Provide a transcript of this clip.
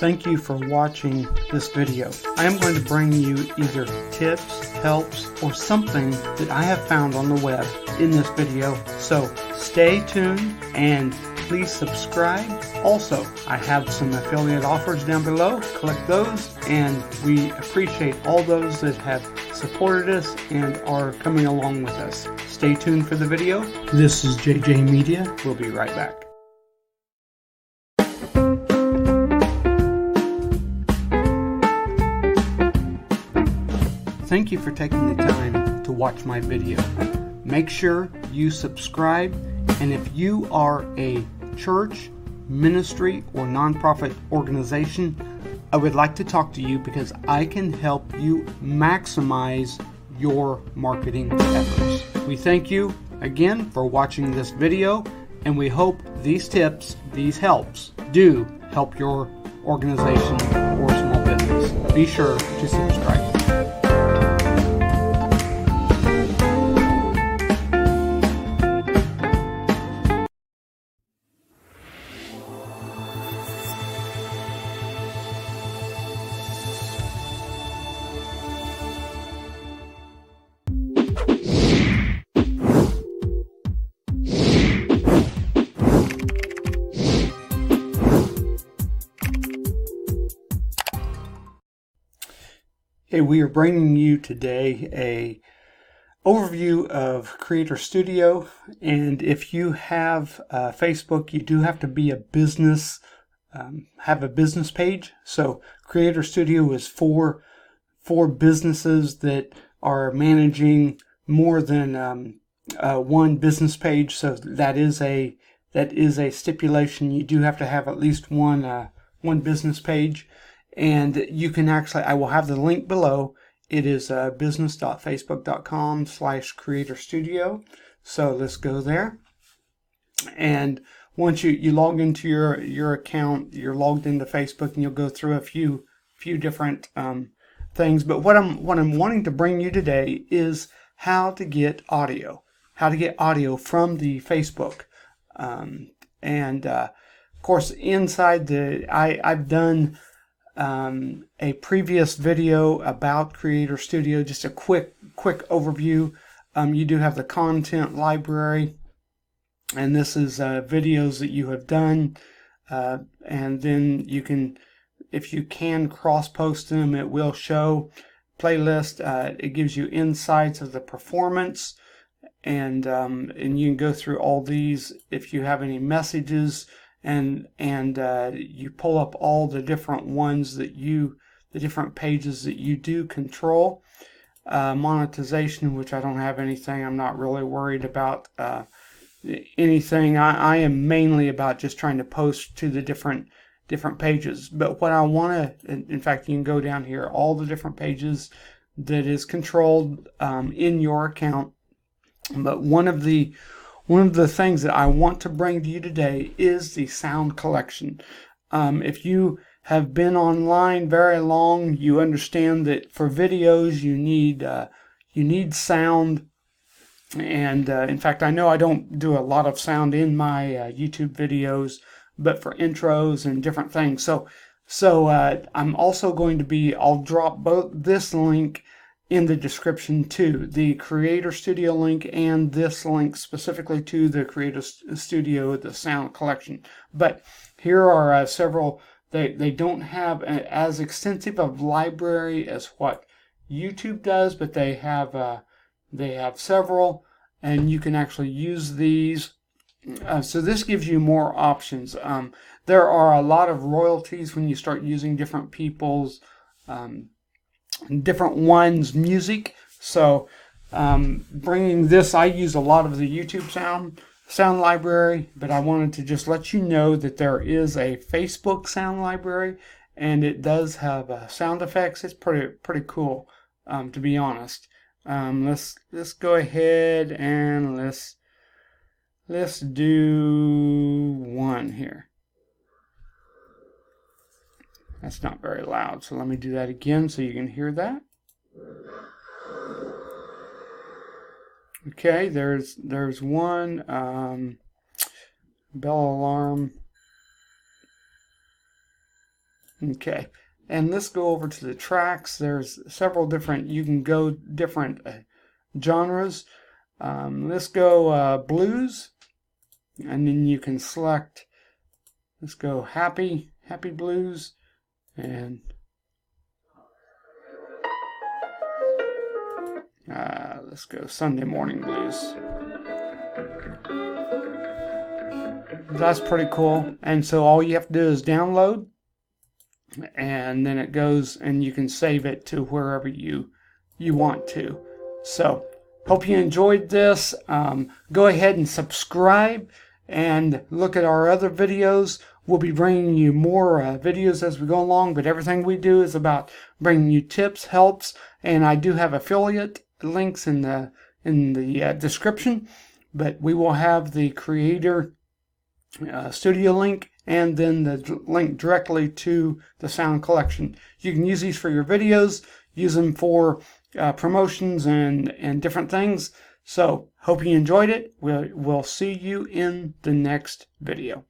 Thank you for watching this video. I am going to bring you either tips, helps, or something that I have found on the web in this video. So stay tuned and please subscribe. Also, I have some affiliate offers down below. Click those, and we appreciate all those that have supported us and are coming along with us. Stay tuned for the video. This is JJ Media. We'll be right back. Thank you for taking the time to watch my video. Make sure you subscribe, and if you are a church, ministry, or nonprofit organization, I would like to talk to you because I can help you maximize your marketing efforts. We thank you again for watching this video, and we hope these tips, these helps, do help your organization or small business. Be sure to subscribe. Hey, we are bringing you today a overview of Creator Studio, and if you have Facebook, you do have to be a business, have a business page. So Creator Studio is for businesses that are managing more than one business page. So that is a stipulation. You do have to have at least one business page. And you can actually, I will have the link below. It is business.facebook.com/Creator Studio. So let's go there. And once you log into your account, you're logged into Facebook, and you'll go through a few different things. But what I'm wanting to bring you today is how to get audio from the Facebook. Of course, inside I've done a previous video about Creator Studio, just a quick overview. You do have the content library, and this is videos that you have done, and then you can, if you can cross post them, it will show playlist. It gives you insights of the performance, and you can go through all these if you have any messages. And you pull up all the different ones the different pages that you do control. Monetization, which I don't have anything. I'm not really worried about anything. I am mainly about just trying to post to the different pages. But what I want to, in fact, you can go down here, all the different pages that is controlled in your account. But one of the things that I want to bring to you today is the sound collection. If you have been online very long, you understand that for videos you need sound. And in fact, I know I don't do a lot of sound in my YouTube videos, but for intros and different things. So I'm also going to be, I'll drop both this link in the description too, the Creator Studio link and this link specifically to the Creator Studio, the sound collection. But here are several. They don't have as extensive of library as what YouTube does, but they have several, and you can actually use these. So this gives you more options. There are a lot of royalties when you start using different people's different ones' music. So bringing this, I use a lot of the YouTube sound library, but I wanted to just let you know that there is a Facebook sound library, and it does have sound effects. It's pretty cool, to be honest. Let's go ahead and let's do one here. That's not very loud, so let me do that again so you can hear that. Okay, there's one bell alarm. Okay, and let's go over to the tracks. There's several different, you can go different genres. Let's go blues, and then you can select, let's go happy blues, and let's go Sunday morning blues. That's pretty cool. And so all you have to do is download, and then it goes and you can save it to wherever you want to. So hope you enjoyed this. Go ahead and subscribe and look at our other videos. We'll be bringing you more videos as we go along, but everything we do is about bringing you tips, helps, and I do have affiliate links in the description, but we will have the creator studio link and then the link directly to the sound collection. You can use these for your videos, use them for promotions and different things. So hope you enjoyed it. We'll see you in the next video.